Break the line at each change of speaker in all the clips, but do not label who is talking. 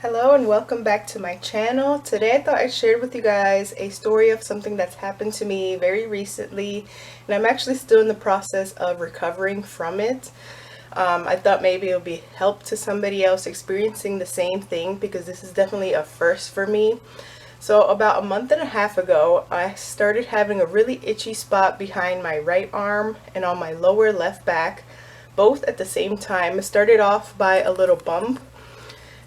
Hello and welcome back to my channel. Today I thought I'd share with you guys a story of something that's happened to me very recently, and I'm actually still in the process of recovering from it. I thought maybe it would be help to somebody else experiencing the same thing, because this is definitely a first for me. So about a month and a half ago, I started having a really itchy spot behind my right arm and on my lower left back, both at the same time. It started off by a little bump,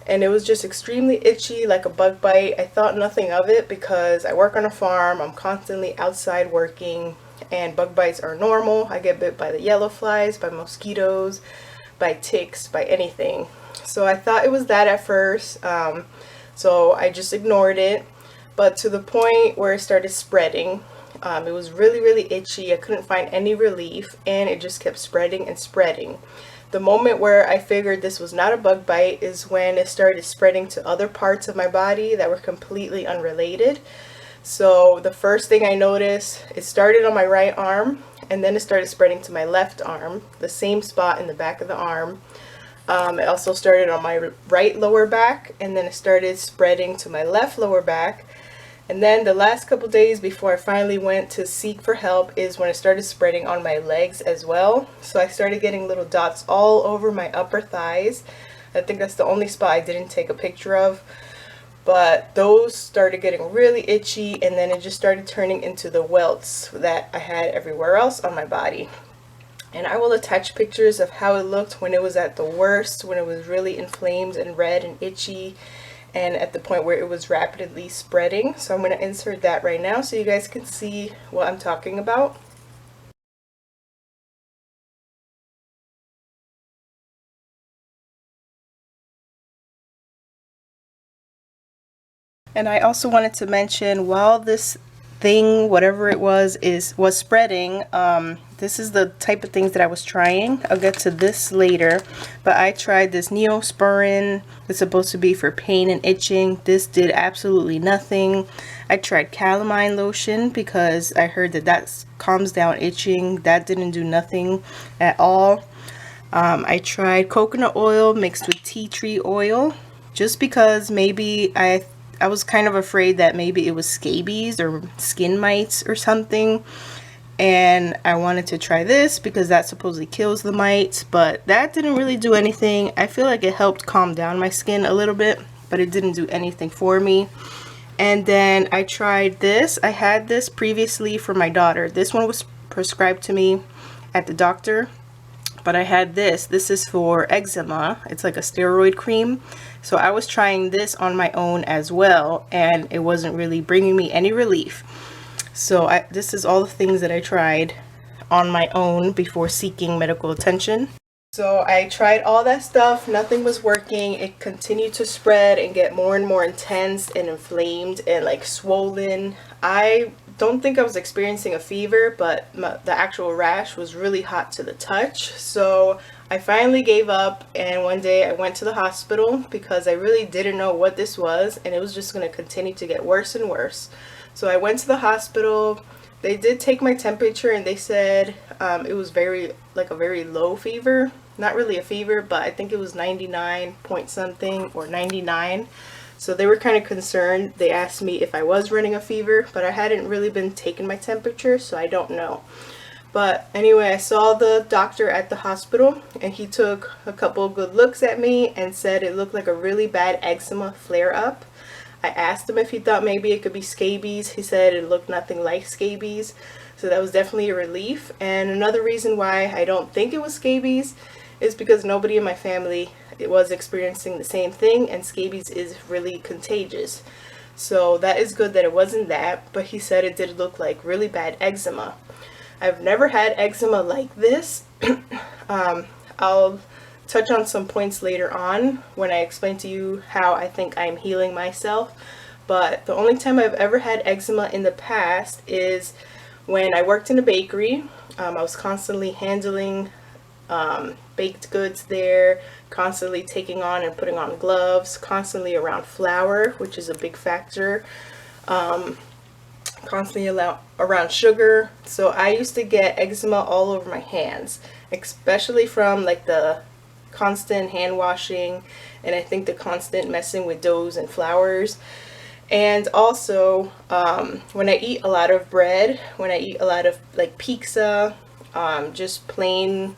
and it was just extremely itchy, like a bug bite. I thought nothing of it because I work on a farm, I'm constantly outside working, and bug bites are normal. I get bit by the yellow flies, by mosquitoes, by ticks, by anything. So I thought it was that at first, so I just ignored it, but to the point where it started spreading. It was really itchy. I couldn't find any relief, and it just kept spreading and spreading. The moment where I figured this was not a bug bite is when it started spreading to other parts of my body that were completely unrelated. So the first thing I noticed, it started on my right arm, and then it started spreading to my left arm, the same spot in the back of the arm. It also started on my right lower back, and then it started spreading to my left lower back. And then the last couple days before I finally went to seek for help is when it started spreading on my legs as well. So I started getting little dots all over my upper thighs. I think that's the only spot I didn't take a picture of. But those started getting really itchy, and then it just started turning into the welts that I had everywhere else on my body. And I will attach pictures of how it looked when it was at the worst, when it was really inflamed and red and itchy, and at the point where it was rapidly spreading. So I'm going to insert that right now so you guys can see what I'm talking about. And I also wanted to mention, while this thing, whatever it was spreading, this is the type of things that I was trying. I'll get to this later, but I tried this Neosporin. It's supposed to be for pain and itching. This did absolutely nothing. I tried calamine lotion because I heard that calms down itching. That didn't do nothing at all. I tried coconut oil mixed with tea tree oil, just because maybe I was kind of afraid that maybe it was scabies or skin mites or something, and I wanted to try this because that supposedly kills the mites, but that didn't really do anything. I feel like it helped calm down my skin a little bit, but it didn't do anything for me. And then I tried this. I had this previously for my daughter. This one was prescribed to me at the doctor, but I had this. This is for eczema. It's like a steroid cream. So I was trying this on my own as well, and it wasn't really bringing me any relief. So this is all the things that I tried on my own before seeking medical attention. So I tried all that stuff. Nothing was working. It continued to spread and get more and more intense and inflamed and like swollen. I don't think I was experiencing a fever, but the actual rash was really hot to the touch. So I finally gave up, and one day I went to the hospital because I really didn't know what this was, and it was just going to continue to get worse and worse. So I went to the hospital. They did take my temperature, and they said it was a very low fever. Not really a fever, but I think it was 99 point something or 99. So they were kind of concerned. They asked me if I was running a fever, but I hadn't really been taking my temperature, so I don't know. But anyway, I saw the doctor at the hospital, and he took a couple good looks at me and said it looked like a really bad eczema flare-up. I asked him if he thought maybe it could be scabies. He said it looked nothing like scabies, so that was definitely a relief. And another reason why I don't think it was scabies is because nobody in my family was experiencing the same thing, and scabies is really contagious. So that is good that it wasn't that, but he said it did look like really bad eczema. I've never had eczema like this. I'll touch on some points later on when I explain to you how I think I'm healing myself. But the only time I've ever had eczema in the past is when I worked in a bakery. I was constantly handling baked goods there, constantly taking on and putting on gloves, constantly around flour, which is a big factor, constantly around sugar. So I used to get eczema all over my hands, especially from like the constant hand washing and I think the constant messing with doughs and flours. And also, when I eat a lot of bread, when I eat a lot of like pizza, just plain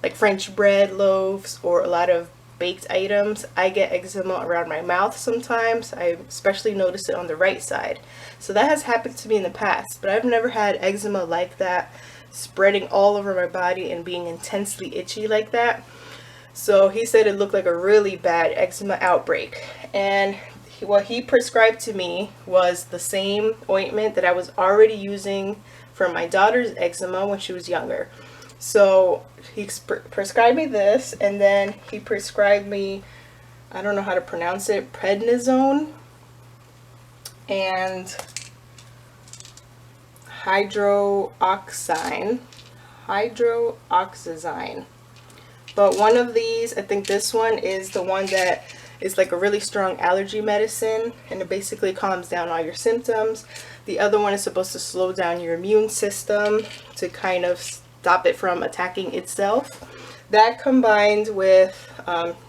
like French bread loaves, or a lot of baked items, I get eczema around my mouth sometimes. I especially notice it on the right side. So that has happened to me in the past, but I've never had eczema like that, spreading all over my body and being intensely itchy like that. So he said it looked like a really bad eczema outbreak. And what he prescribed to me was the same ointment that I was already using for my daughter's eczema when she was younger. So he prescribed me this, and then he prescribed me, I don't know how to pronounce it, prednisone and hydroxyzine. But one of these, I think this one is the one that is like a really strong allergy medicine, and it basically calms down all your symptoms. The other one is supposed to slow down your immune system to kind of stop it from attacking itself. That combined with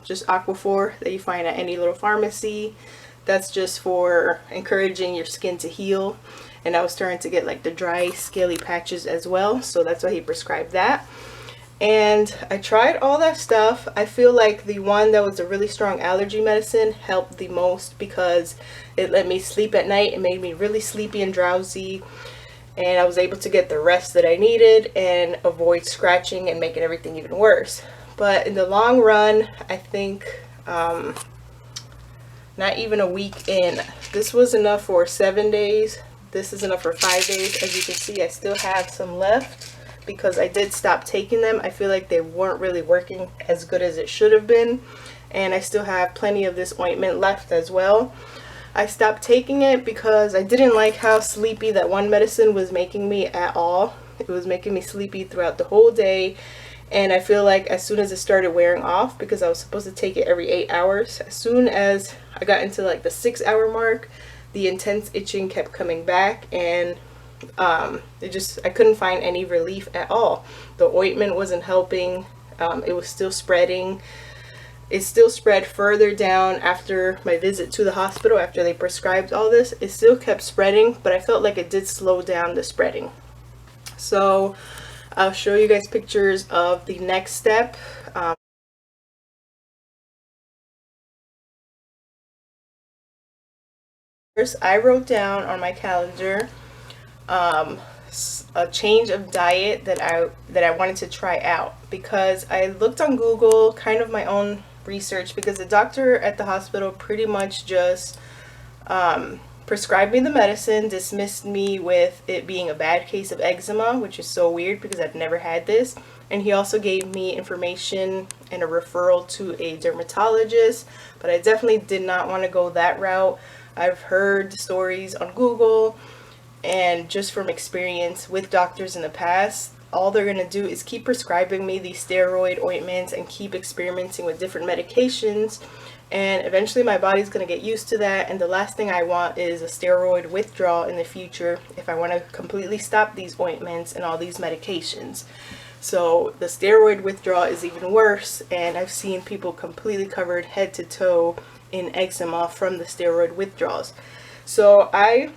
just Aquaphor that you find at any little pharmacy. That's just for encouraging your skin to heal. And I was starting to get like the dry, scaly patches as well. So that's why he prescribed that. And I tried all that stuff. I feel like the one that was a really strong allergy medicine helped the most because it let me sleep at night. It made me really sleepy and drowsy. And I was able to get the rest that I needed and avoid scratching and making everything even worse. But in the long run, I think not even a week in, this was enough for 7 days. This is enough for 5 days. As you can see, I still have some left because I did stop taking them. I feel like they weren't really working as good as it should have been. And I still have plenty of this ointment left as well. I stopped taking it because I didn't like how sleepy that one medicine was making me at all. It was making me sleepy throughout the whole day. And I feel like as soon as it started wearing off, because I was supposed to take it every 8 hours, as soon as I got into like the 6-hour mark, the intense itching kept coming back, and I couldn't find any relief at all. The ointment wasn't helping. It was still spreading. It still spread further down after my visit to the hospital, after they prescribed all this. It still kept spreading, but I felt like it did slow down the spreading. So I'll show you guys pictures of the next step. First, I wrote down on my calendar a change of diet that I wanted to try out, because I looked on Google, kind of my own research, because the doctor at the hospital pretty much just prescribed me the medicine, dismissed me with it being a bad case of eczema, which is so weird because I've never had this. And he also gave me information and a referral to a dermatologist, but I definitely did not want to go that route. I've heard stories on Google and just from experience with doctors in the past, all they're going to do is keep prescribing me these steroid ointments and keep experimenting with different medications, and eventually my body's going to get used to that. And the last thing I want is a steroid withdrawal in the future if I want to completely stop these ointments and all these medications. So the steroid withdrawal is even worse, and I've seen people completely covered head to toe in eczema from the steroid withdrawals. So I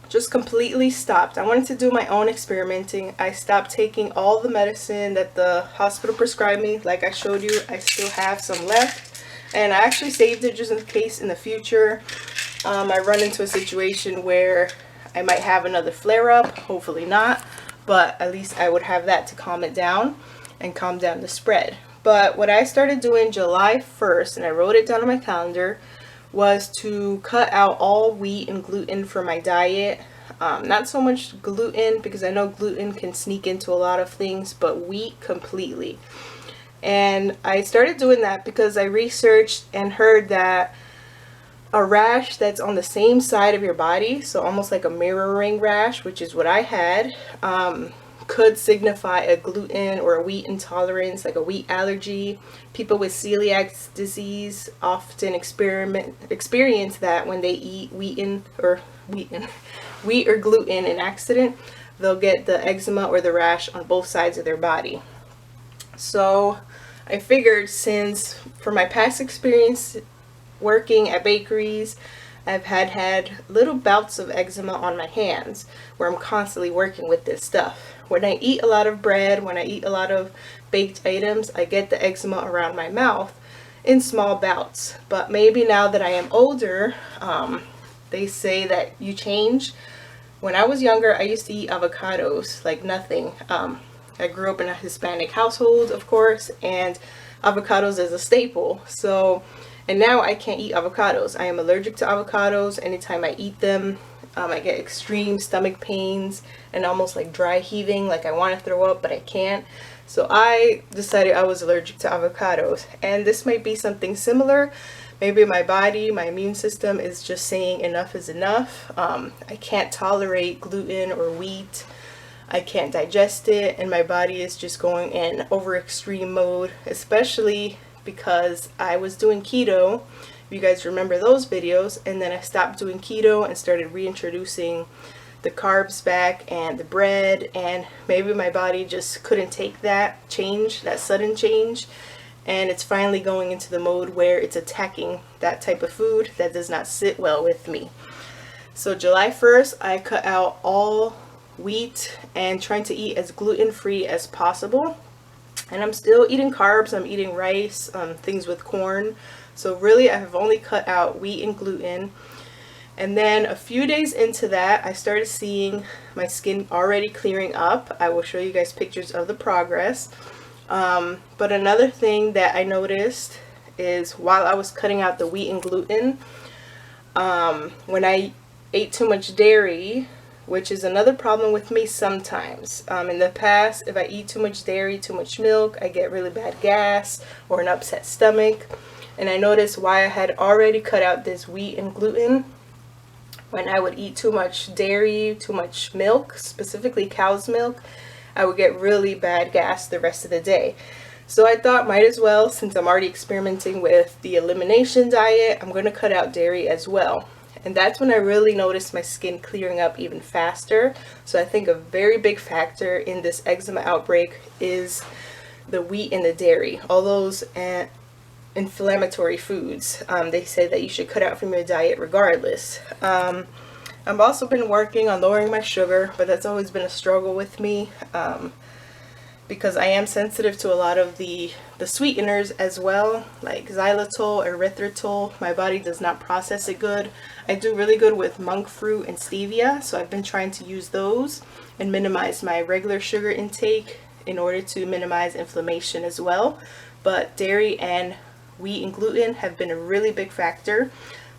just completely stopped. I wanted to do my own experimenting. I stopped taking all the medicine that the hospital prescribed me. Like I showed you, I still have some left, and I actually saved it just in case in the future I run into a situation where I might have another flare-up. Hopefully not, but at least I would have that to calm it down and calm down the spread. But what I started doing July 1st, and I wrote it down on my calendar, was to cut out all wheat and gluten from my diet. Not so much gluten, because I know gluten can sneak into a lot of things, but wheat completely. And I started doing that because I researched and heard that a rash that's on the same side of your body, so almost like a mirroring rash, which is what I had, could signify a gluten or a wheat intolerance, like a wheat allergy. People with celiacs disease often experience that when they eat wheat or gluten in accident. They'll get the eczema or the rash on both sides of their body. So I figured, since from my past experience working at bakeries, I've had little bouts of eczema on my hands where I'm constantly working with this stuff. When I eat a lot of bread, when I eat a lot of baked items, I get the eczema around my mouth in small bouts. But maybe now that I am older, they say that you change. When I was younger, I used to eat avocados like nothing. I grew up in a Hispanic household, of course, and avocados is a staple. So, and now I can't eat avocados. I am allergic to avocados. Anytime I eat them, I get extreme stomach pains and almost like dry heaving, like I want to throw up, but I can't. So I decided I was allergic to avocados. And this might be something similar. Maybe my body, my immune system is just saying enough is enough. I can't tolerate gluten or wheat. I can't digest it, and my body is just going in over extreme mode, especially because I was doing keto. If you guys remember those videos, and then I stopped doing keto and started reintroducing the carbs back and the bread, and maybe my body just couldn't take that change, that sudden change, and it's finally going into the mode where it's attacking that type of food that does not sit well with me. So July 1st, I cut out all wheat and trying to eat as gluten-free as possible. And I'm still eating carbs. I'm eating rice, things with corn. So really, I have only cut out wheat and gluten. And then a few days into that, I started seeing my skin already clearing up. I will show you guys pictures of the progress. But another thing that I noticed is while I was cutting out the wheat and gluten, when I ate too much dairy, which is another problem with me sometimes. In the past, if I eat too much dairy, too much milk, I get really bad gas or an upset stomach. And I noticed why I had already cut out this wheat and gluten. When I would eat too much dairy, too much milk, specifically cow's milk, I would get really bad gas the rest of the day. So I thought, might as well, since I'm already experimenting with the elimination diet, I'm going to cut out dairy as well. And that's when I really noticed my skin clearing up even faster. So I think a very big factor in this eczema outbreak is the wheat and the dairy, all those inflammatory foods. They say that you should cut out from your diet regardless. I've also been working on lowering my sugar, but that's always been a struggle with me because I am sensitive to a lot of the sweeteners as well, like xylitol, erythritol. My body does not process it good. I do really good with monk fruit and stevia, so I've been trying to use those and minimize my regular sugar intake in order to minimize inflammation as well. But dairy and wheat and gluten have been a really big factor.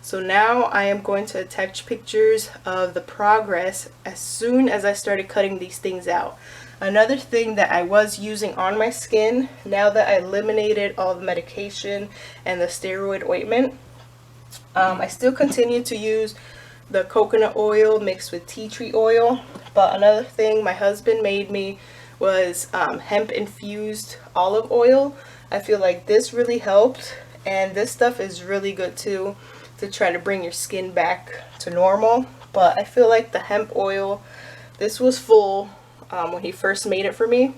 So now I am going to attach pictures of the progress as soon as I started cutting these things out. Another thing that I was using on my skin, now that I eliminated all the medication and the steroid ointment, I still continue to use the coconut oil mixed with tea tree oil. But another thing my husband made me was hemp infused olive oil. I feel like this really helped, and this stuff is really good too to try to bring your skin back to normal. But I feel like the hemp oil, this was full when he first made it for me,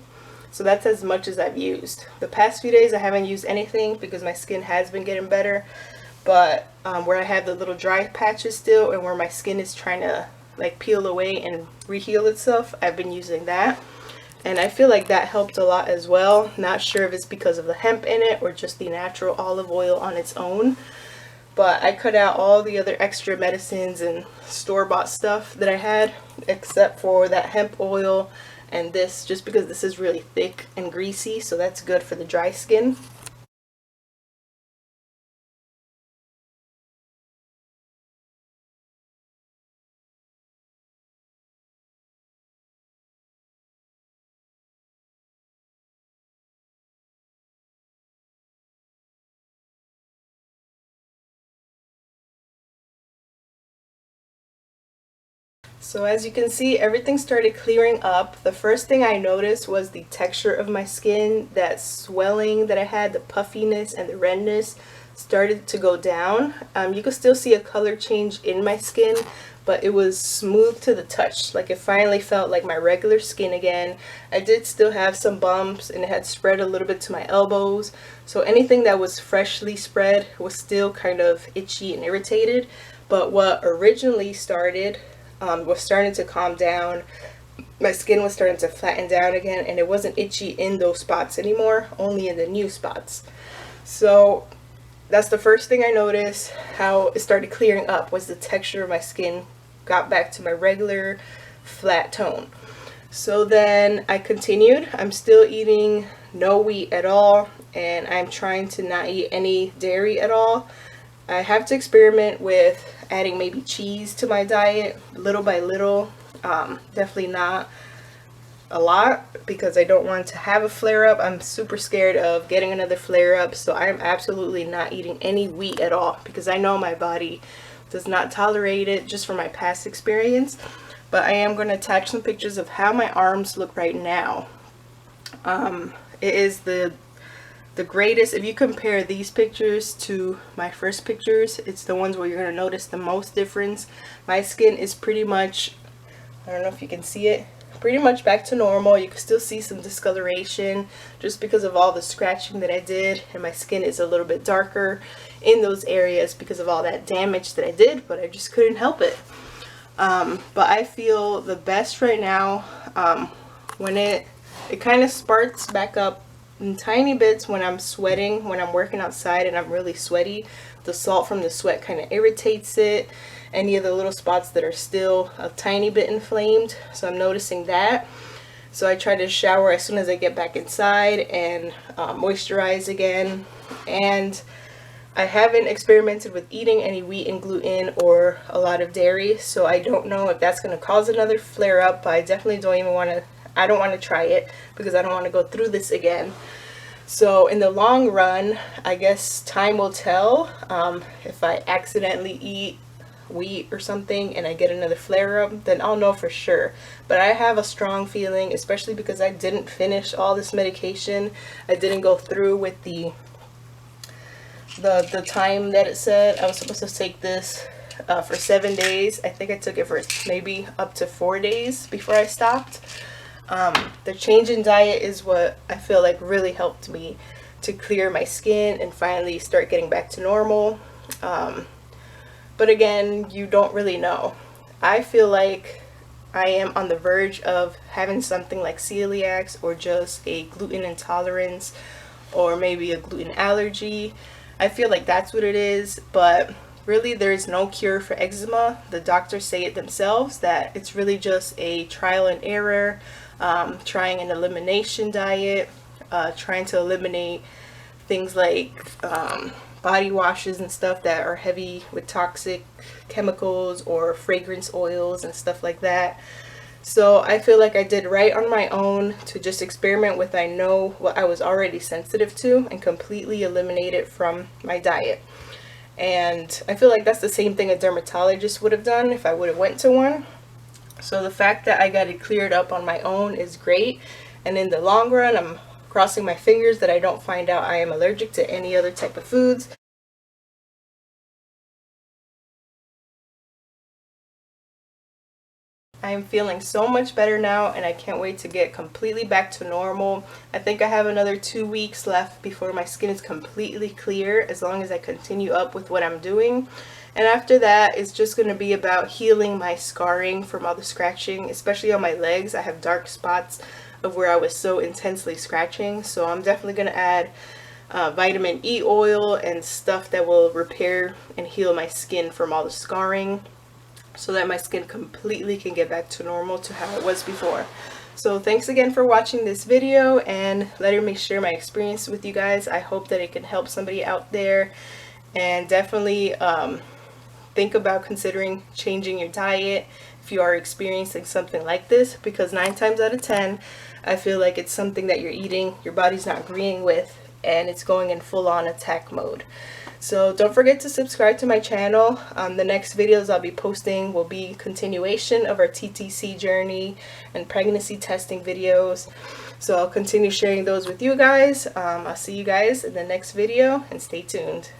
so that's as much as I've used. The past few days I haven't used anything because my skin has been getting better, but where I have the little dry patches still and where my skin is trying to like peel away and reheal itself, I've been using that, and I feel like that helped a lot as well. Not sure if it's because of the hemp in it or just the natural olive oil on its own, but I cut out all the other extra medicines and store-bought stuff that I had except for that hemp oil and this, just because this is really thick and greasy, so that's good for the dry skin. So as you can see, everything started clearing up. The first thing I noticed was the texture of my skin, that swelling that I had, the puffiness and the redness started to go down. You could still see a color change in my skin, but it was smooth to the touch. Like, it finally felt like my regular skin again. I did still have some bumps, and it had spread a little bit to my elbows. So anything that was freshly spread was still kind of itchy and irritated. But what originally started was starting to calm down. My skin was starting to flatten down again, and it wasn't itchy in those spots anymore, only in the new spots. So that's the first thing I noticed. How it started clearing up was the texture of my skin got back to my regular flat tone. So then I continued. I'm still eating no wheat at all, and I'm trying to not eat any dairy at all. I have to experiment with adding maybe cheese to my diet little by little. Definitely not a lot, because I don't want to have a flare-up. I'm super scared of getting another flare-up, so I'm absolutely not eating any wheat at all, because I know my body does not tolerate it, just from my past experience. But I am going to attach some pictures of how my arms look right now. It is the greatest. If you compare these pictures to my first pictures, it's the ones where you're going to notice the most difference. My skin is pretty much, I don't know if you can see it, pretty much back to normal. You can still see some discoloration just because of all the scratching that I did, and my skin is a little bit darker in those areas because of all that damage that I did, but I just couldn't help it. But I feel the best right now when it kind of sparks back up in tiny bits when I'm sweating, when I'm working outside and I'm really sweaty. The salt from the sweat kind of irritates it, any of the little spots that are still a tiny bit inflamed. So I'm noticing that. So I try to shower as soon as I get back inside and moisturize again. And I haven't experimented with eating any wheat and gluten or a lot of dairy, so I don't know if that's going to cause another flare up. But I definitely don't even want to, I don't want to try it, because I don't want to go through this again. So in the long run, I guess time will tell. If I accidentally eat wheat or something and I get another flare up, then I'll know for sure. But I have a strong feeling, especially because I didn't finish all this medication. I didn't go through with the time that it said. I was supposed to take this for 7 days. I think I took it for maybe up to 4 days before I stopped. The change in diet is what I feel like really helped me to clear my skin and finally start getting back to normal. But again, you don't really know. I feel like I am on the verge of having something like celiacs, or just a gluten intolerance, or maybe a gluten allergy. I feel like that's what it is, but really there is no cure for eczema. The doctors say it themselves, that it's really just a trial and error, trying an elimination diet, trying to eliminate things like body washes and stuff that are heavy with toxic chemicals or fragrance oils and stuff like that. So I feel like I did right on my own to just experiment with I know what I was already sensitive to and completely eliminate it from my diet. And I feel like that's the same thing a dermatologist would have done if I would have went to one. So the fact that I got it cleared up on my own is great. And in the long run, I'm crossing my fingers that I don't find out I am allergic to any other type of foods. I am feeling so much better now, and I can't wait to get completely back to normal. I think I have another 2 weeks left before my skin is completely clear, as long as I continue up with what I'm doing. And after that, it's just going to be about healing my scarring from all the scratching, especially on my legs. I have dark spots of where I was so intensely scratching, so I'm definitely going to add vitamin E oil and stuff that will repair and heal my skin from all the scarring, so that my skin completely can get back to normal, to how it was before. So thanks again for watching this video and letting me share my experience with you guys. I hope that it can help somebody out there, and definitely think about considering changing your diet if you are experiencing something like this, because 9 times out of 10 I feel like it's something that you're eating, your body's not agreeing with, and it's going in full-on attack mode. So don't forget to subscribe to my channel. The next videos I'll be posting will be continuation of our TTC journey and pregnancy testing videos. So I'll continue sharing those with you guys. I'll see you guys in the next video, and stay tuned.